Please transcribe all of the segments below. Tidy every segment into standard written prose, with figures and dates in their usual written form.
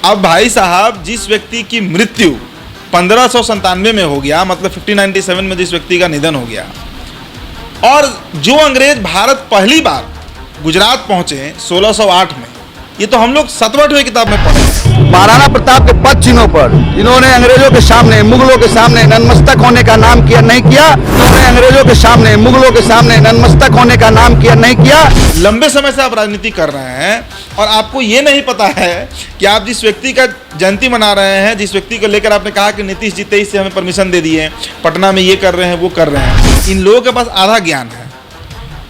अब भाई साहब, जिस व्यक्ति की मृत्यु 1597 में हो गया, मतलब 1597 में जिस व्यक्ति का निधन हो गया, और जो अंग्रेज भारत पहली बार गुजरात पहुंचे 1608 में, ये तो हम लोग 7वें किताब में पढ़े हैं। महाराणा प्रताप के पद चिन्हों पर इन्होंने अंग्रेजों के सामने, मुगलों के सामने नतमस्तक होने का नाम किया नहीं किया। इन्होंने अंग्रेजों के सामने, मुगलों के सामने नतमस्तक होने का नाम किया नहीं किया। लंबे समय से आप राजनीति कर रहे हैं और आपको ये नहीं पता है कि आप जिस व्यक्ति का जयंती मना रहे हैं, जिस व्यक्ति को लेकर आपने कहा कि नीतीश जी 23 से हमें परमिशन दे दिए, पटना में ये कर रहे हैं, वो कर रहे हैं, इन लोगों के पास आधा ज्ञान है।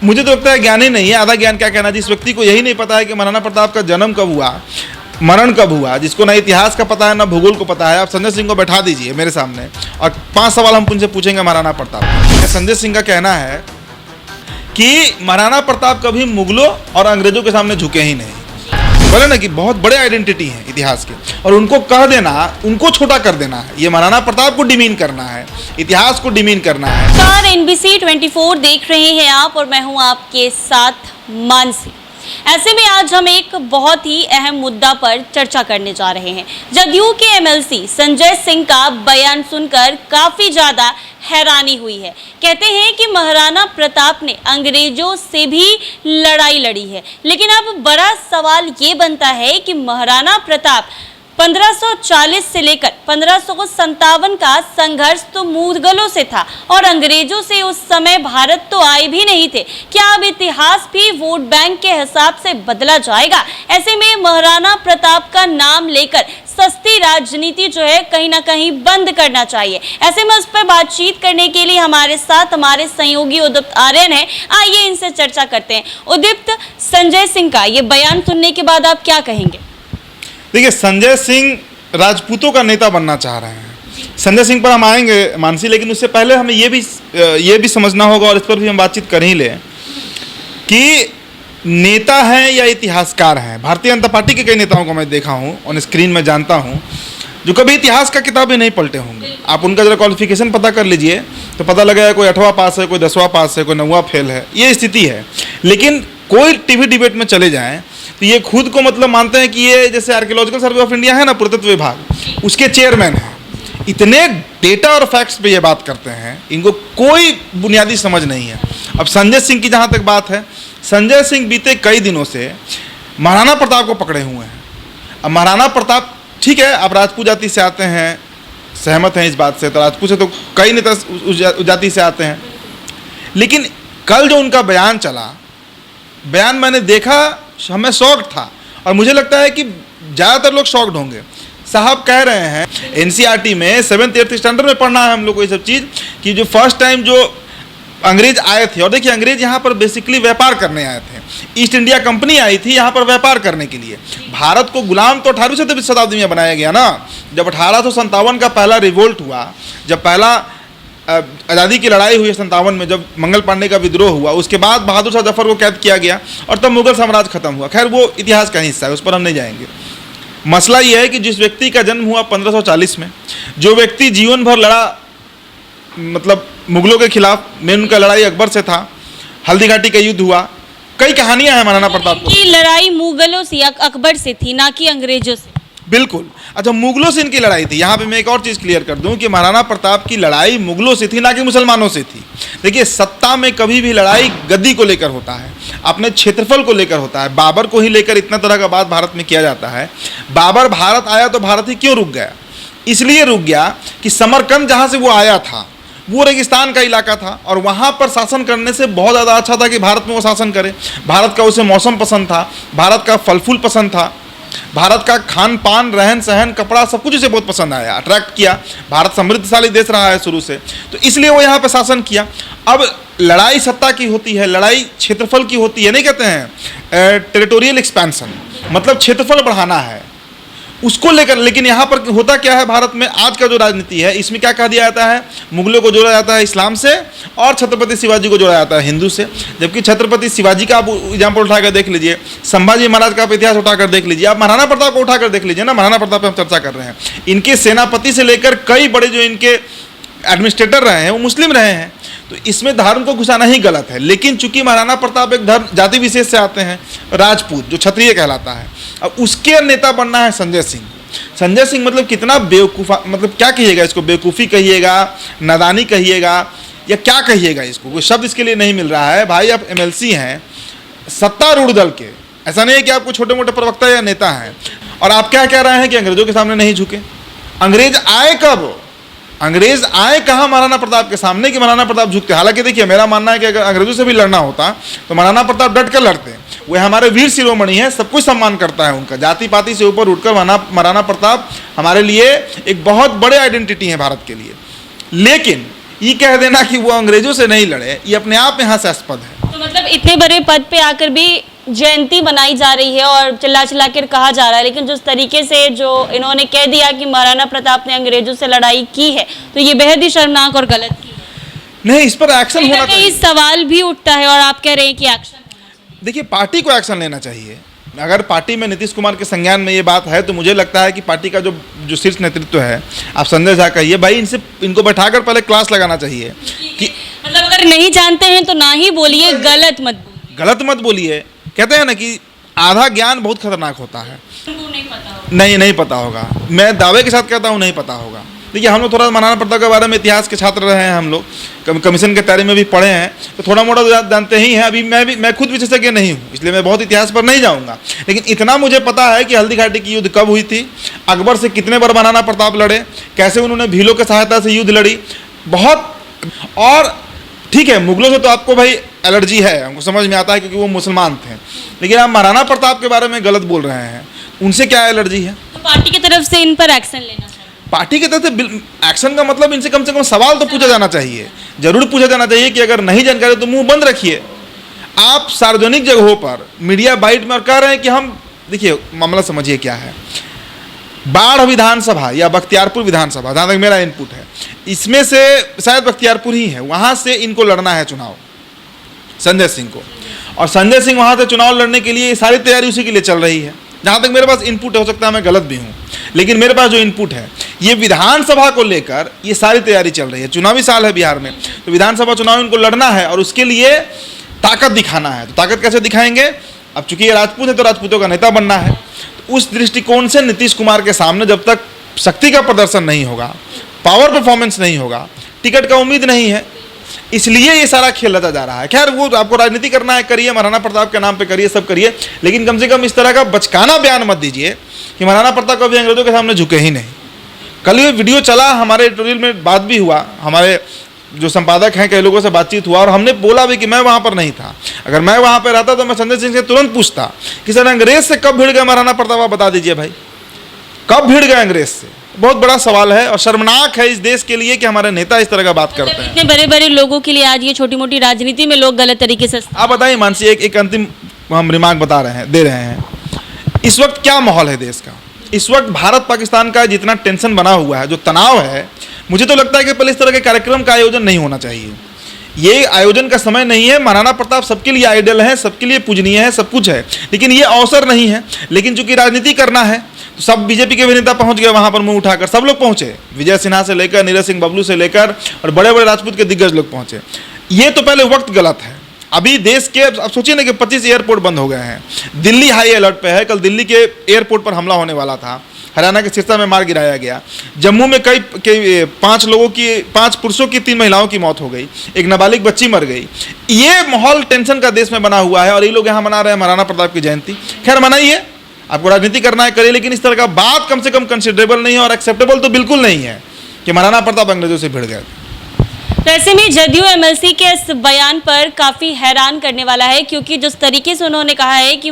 मुझे तो लगता है ज्ञान ही नहीं है, आधा ज्ञान क्या कहना। जिस व्यक्ति को यही नहीं पता है कि महाराणा प्रताप का जन्म कब हुआ, मरण कब हुआ, जिसको ना इतिहास का पता है ना भूगोल को पता है, आप संजय सिंह को बैठा दीजिए मेरे सामने और 5 सवाल हम उनसे पूछेंगे महाराणा प्रताप। संजय सिंह का कहना है कि महाराणा प्रताप कभी मुगलों और अंग्रेजों के सामने झुके ही नहीं। बोले ना कि बहुत बड़े आइडेंटिटी हैं इतिहास के, और उनको कह देना, उनको छोटा कर देना है, ये महाराणा प्रताप को डिमीन करना है, इतिहास को डिमीन करना है। नमस्कार, NBC 24 देख रहे हैं आप और मैं हूं आपके साथ मानसी। ऐसे में आज हम एक बहुत ही अहम मुद्दा पर चर्चा करने जा रहे हैं। जदयू के MLC संजय सिंह का बयान सुनकर काफी ज्यादा हैरानी हुई है। कहते हैं कि महाराणा प्रताप ने अंग्रेजों से भी लड़ाई लड़ी है, लेकिन अब बड़ा सवाल ये बनता है कि महाराणा प्रताप 1540 से लेकर 1557 का संघर्ष तो मुगलों से था और अंग्रेजों से उस समय भारत तो आए भी नहीं थे। क्या अब इतिहास भी वोट बैंक के हिसाब से बदला जाएगा? ऐसे में महाराणा प्रताप का नाम लेकर सस्ती राजनीति जो है कहीं ना कहीं बंद करना चाहिए। ऐसे में उस पर बातचीत करने के लिए हमारे साथ हमारे सहयोगी उदीप्त आर्यन है। आइए इनसे चर्चा करते हैं। उदीप्त, संजय सिंह का ये बयान सुनने के बाद आप क्या कहेंगे? देखिए, संजय सिंह राजपूतों का नेता बनना चाह रहे हैं। संजय सिंह पर हम आएंगे मानसी, लेकिन उससे पहले हमें ये भी समझना होगा, और इस पर भी हम बातचीत कर ही लें कि नेता हैं या इतिहासकार हैं। भारतीय जनता पार्टी के कई नेताओं को मैं देखा हूं, ऑन स्क्रीन में जानता हूं, जो कभी इतिहास का किताब ही नहीं पलटे होंगे। आप उनका जरा क्वालिफिकेशन पता कर लीजिए तो पता लगेगा कोई 8वां पास है, कोई 10वां पास है, कोई 9वां फेल है, ये स्थिति है। लेकिन कोई टीवी डिबेट में चले जाएं तो ये खुद को मतलब मानते हैं कि ये जैसे आर्कियोलॉजिकल सर्वे ऑफ इंडिया है ना, पुरातत्व विभाग, उसके चेयरमैन हैं। इतने डेटा और फैक्ट्स पे ये बात करते हैं, इनको कोई बुनियादी समझ नहीं है। अब संजय सिंह की जहाँ तक बात है, संजय सिंह बीते कई दिनों से महाराणा प्रताप को पकड़े हुए हैं। अब महाराणा प्रताप, ठीक है, आप राजपूत जाति से आते हैं, सहमत हैं इस बात से, तो राजपूत से तो कई नेता उस जाति से आते हैं, लेकिन कल जो उनका बयान चला, बयान मैंने देखा, हमें शॉक्ड था, और मुझे लगता है कि ज़्यादातर लोग शॉक्ड होंगे। साहब कह रहे हैं NCERT में 7th 8th स्टैंडर्ड में पढ़ना है हम लोग को ये सब चीज़, कि जो फर्स्ट टाइम जो अंग्रेज आए थे, और देखिए अंग्रेज यहाँ पर बेसिकली व्यापार करने आए थे। ईस्ट इंडिया कंपनी आई थी यहाँ पर व्यापार करने के लिए। भारत को गुलाम तो 18वीं शताब्दी में बनाया गया ना। जब 1857 का पहला रिवोल्ट हुआ, जब पहला आज़ादी की लड़ाई हुई 57 में, जब मंगल पांडे का विद्रोह हुआ, उसके बाद बहादुर शाह जफर को कैद किया गया और तब मुगल साम्राज्य खत्म हुआ। खैर वो इतिहास का हिस्सा है, उस पर हम नहीं जाएंगे। मसला ये है कि जिस व्यक्ति का जन्म हुआ 1540 में, जो व्यक्ति जीवन भर लड़ा, मतलब मुगलों के खिलाफ, मेन उनका लड़ाई अकबर से था, हल्दी घाटी का युद्ध हुआ, कई कहानियां हैं महाराणा प्रताप की लड़ाई मुगलों से, अकबर से थी, ना कि अंग्रेजों से। बिल्कुल। अच्छा, मुगलों से इनकी लड़ाई थी। यहाँ पे मैं एक और चीज़ क्लियर कर दूं कि महाराणा प्रताप की लड़ाई मुगलों से थी, ना कि मुसलमानों से थी। देखिए, सत्ता में कभी भी लड़ाई गद्दी को लेकर होता है, अपने क्षेत्रफल को लेकर होता है। बाबर को ही लेकर इतना तरह का बात भारत में किया जाता है। बाबर भारत आया तो भारत ही क्यों रुक गया? इसलिए रुक गया कि समरकंद जहाँ से वो आया था वो रेगिस्तान का इलाका था, और वहाँ पर शासन करने से बहुत ज़्यादा अच्छा था कि भारत में वो शासन करे। भारत का उसे मौसम पसंद था, भारत का फल फूल पसंद था, भारत का खान पान, रहन सहन, कपड़ा, सब कुछ उसे बहुत पसंद आया, अट्रैक्ट किया। भारत समृद्धशाली देश रहा है शुरू से, तो इसलिए वो यहाँ पे शासन किया। अब लड़ाई सत्ता की होती है, लड़ाई क्षेत्रफल की होती है। नहीं कहते हैं टेरिटोरियल एक्सपेंशन, मतलब क्षेत्रफल बढ़ाना है, उसको लेकर। लेकिन यहाँ पर होता क्या है, भारत में आज का जो राजनीति है, इसमें क्या कह दिया जाता है, मुगलों को जोड़ा जाता है इस्लाम से, और छत्रपति शिवाजी को जोड़ा जाता है हिंदू से। जबकि छत्रपति शिवाजी का आप एग्जाम्पल उठाकर देख लीजिए, संभाजी महाराज का आप इतिहास उठाकर देख लीजिए, आप महाराणा प्रताप को उठाकर देख लीजिए ना। महाराणा प्रताप पर हम चर्चा कर रहे हैं, इनके सेनापति से लेकर कई बड़े जो इनके एडमिनिस्ट्रेटर रहे हैं वो मुस्लिम रहे हैं, तो इसमें धर्म को घुसाना ही गलत है। लेकिन चूंकि महाराणा प्रताप एक धर्म जाति विशेष से आते हैं, राजपूत जो क्षत्रिय कहलाता है, अब उसके नेता बनना है संजय सिंह। संजय सिंह मतलब कितना बेवकूफ़ा, मतलब क्या कहिएगा इसको, बेवकूफ़ी कहिएगा, नादानी कहिएगा, या क्या कहिएगा इसको, कोई शब्द इसके लिए नहीं मिल रहा है। भाई आप एमएलसी हैं सत्तारूढ़ दल के, ऐसा नहीं है कि आपको छोटे मोटे प्रवक्ता या नेता हैं, और आप क्या कह रहे हैं कि अंग्रेजों के सामने नहीं झुके। अंग्रेज आए कब, अंग्रेज आए कहाँ महाराणा प्रताप के सामने कि महाराणा प्रताप झुकते। हालांकि देखिए मेरा मानना है कि अगर अंग्रेजों से भी लड़ना होता तो महाराणा प्रताप डट कर लड़ते। वे हमारे वीर शिरोमणि हैं, सब कुछ सम्मान करता है उनका, जाति पाति से ऊपर उठकर महाराणा प्रताप हमारे लिए एक बहुत बड़े आइडेंटिटी है भारत के लिए। लेकिन ये कह देना कि वो अंग्रेजों से नहीं लड़े, ये अपने आप में हास्यास्पद है। तो मतलब इतने बड़े पद पे आकर भी जयंती बनाई जा रही है और चिल्ला चिल्ला कर कहा जा रहा है, लेकिन जिस तरीके से जो इन्होंने कह दिया कि महाराणा प्रताप ने अंग्रेजों से लड़ाई की है, तो ये बेहद ही शर्मनाक और गलत की है। नहीं, इस पर एक्शन होना चाहिए। इस सवाल भी उठता है और आप कह रहे हैं कि एक्शन होना चाहिए। देखिए पार्टी को एक्शन लेना चाहिए। अगर पार्टी में नीतीश कुमार के संज्ञान में ये बात है तो मुझे लगता है कि पार्टी का जो शीर्ष नेतृत्व है, आप संजय झा कहिए, भाई इनको बैठाकर पहले क्लास लगाना चाहिए कि मतलब अगर नहीं जानते हैं तो ना ही बोलिए, गलत मत बोलिए। कहते हैं ना कि आधा ज्ञान बहुत खतरनाक होता है। नहीं पता होगा। नहीं पता होगा, मैं दावे के साथ कहता हूँ नहीं पता होगा। देखिए हम लोग थोड़ा महाराणा प्रताप के बारे में इतिहास के छात्र रहे हैं, हम लोग कमीशन के तैयारी में भी पढ़े हैं, तो थोड़ा मोड़ा जानते ही हैं। अभी मैं खुद विशेषज्ञ नहीं हूँ, इसलिए मैं बहुत इतिहास पर नहीं जाऊँगा, लेकिन इतना मुझे पता है कि हल्दी घाटी की युद्ध कब हुई थी, अकबर से कितने बार महाराणा प्रताप लड़े, कैसे उन्होंने भीलों की सहायता से युद्ध लड़ी, बहुत। और ठीक है, मुगलों से तो आपको भाई एलर्जी है, हमको समझ में आता है क्योंकि वो मुसलमान थे, लेकिन आप महाराणा प्रताप के बारे में गलत बोल रहे हैं, उनसे क्या एलर्जी है? तो पार्टी की तरफ से इन पर एक्शन लेना चाहिए। पार्टी की तरफ से एक्शन का मतलब इनसे कम से कम सवाल तो पूछा जाना चाहिए, जरूर पूछा जाना चाहिए कि अगर नहीं जानकारी तो मुंह बंद रखिए। आप सार्वजनिक जगहों पर मीडिया बाइट में और कह रहे हैं कि हम, देखिए मामला समझिए क्या है। बाढ़ विधानसभा या बख्तियारपुर विधानसभा, जहाँ तक मेरा इनपुट है, इसमें से शायद बख्तियारपुर ही है, वहाँ से इनको लड़ना है चुनाव, संजय सिंह को। और संजय सिंह वहाँ से चुनाव लड़ने के लिए सारी तैयारी उसी के लिए चल रही है, जहाँ तक मेरे पास इनपुट हो सकता है मैं गलत भी हूँ, लेकिन मेरे पास जो इनपुट है ये विधानसभा को लेकर ये सारी तैयारी चल रही है। चुनावी साल है बिहार में, तो विधानसभा चुनाव इनको लड़ना है और उसके लिए ताकत दिखाना है। तो ताकत कैसे दिखाएंगे? अब चूंकि ये राजपूत है तो राजपूतों का नेता बनना है, तो उस दृष्टिकोण से नीतीश कुमार के सामने जब तक शक्ति का प्रदर्शन नहीं होगा, पावर परफॉर्मेंस नहीं होगा, टिकट का उम्मीद नहीं है, इसलिए ये सारा खेल रचा जा रहा है। खैर वो आपको राजनीति करना है करिए, महाराणा प्रताप के नाम पे करिए, सब करिए, लेकिन कम से कम इस तरह का बचकाना बयान मत दीजिए कि महाराणा प्रताप कभी अंग्रेजों के सामने झुके ही नहीं। कल ये वीडियो चला, हमारे एडिटोरियल में बात भी हुआ, हमारे जो संपादक हैं कई लोगों से बातचीत हुआ और हमने बोला भी कि मैं वहाँ पर नहीं था। अगर मैं वहाँ पर रहता तो मैं संजय सिंह से तुरंत पूछता कि सर अंग्रेज से कब भिड़ गए महाराणा प्रताप, आप बता दीजिए भाई, कब भिड़ गए अंग्रेज से? बहुत बड़ा सवाल है और शर्मनाक है इस देश के लिए कि हमारे नेता इस तरह का बात करते हैं। इतने बड़े बड़े लोगों के लिए आज ये छोटी मोटी राजनीति में लोग गलत तरीके से। आप बताइए मानसी, एक अंतिम हम रिमार्क दे रहे हैं, इस वक्त क्या माहौल है देश का? इस वक्त भारत पाकिस्तान का जितना टेंशन बना हुआ है, जो तनाव है, मुझे तो लगता है कि पहले इस तरह के कार्यक्रम का आयोजन नहीं होना चाहिए। ये आयोजन का समय नहीं है। महाराणा प्रताप सबके लिए आइडल है, सबके लिए पूजनीय है, सब कुछ है, लेकिन ये अवसर नहीं है। लेकिन चूंकि राजनीति करना है तो सब बीजेपी के भी नेता पहुंच गए वहां पर, मुंह उठाकर सब लोग पहुंचे, विजय सिन्हा से लेकर नीरज सिंह बबलू से लेकर और बड़े बड़े राजपूत के दिग्गज लोग पहुंचे। ये तो पहले वक्त गलत है। अभी देश के, अब सोचिए ना कि 25 एयरपोर्ट बंद हो गए हैं, दिल्ली हाई अलर्ट पे है। कल दिल्ली के एयरपोर्ट पर हमला होने वाला था, हरियाणा के सिरसा में मार गिराया गया, जम्मू में कई 5 पुरुषों की 3 महिलाओं की मौत हो गई, एक नाबालिग बच्ची मर गई। ये माहौल टेंशन का देश में बना हुआ है और ये लोग यहाँ मना रहे हैं महाराणा प्रताप की जयंती। खैर मनाइए, आपको राजनीति करना है करिए, लेकिन इस तरह का बात कम से कम कंसिडरेबल नहीं है और एक्सेप्टेबल तो बिल्कुल नहीं है कि महाराणा प्रताप अंग्रेजों से भिड़ गए। तो ऐसे में जदयू एमएलसी के इस बयान पर काफ़ी हैरान करने वाला है, क्योंकि जिस तरीके से उन्होंने कहा है कि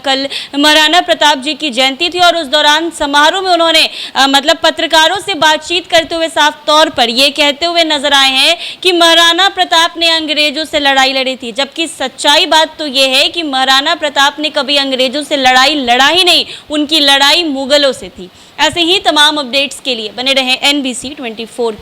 कल महाराणा प्रताप जी की जयंती थी और उस दौरान समारोह में उन्होंने मतलब पत्रकारों से बातचीत करते हुए साफ तौर पर ये कहते हुए नजर आए हैं कि महाराणा प्रताप ने अंग्रेजों से लड़ाई लड़ी थी, जबकि सच्चाई बात तो ये है कि महाराणा प्रताप ने कभी अंग्रेजों से लड़ाई लड़ा ही नहीं, उनकी लड़ाई मुगलों से थी। ऐसे ही तमाम अपडेट्स के लिए बने रहें NBC 24 के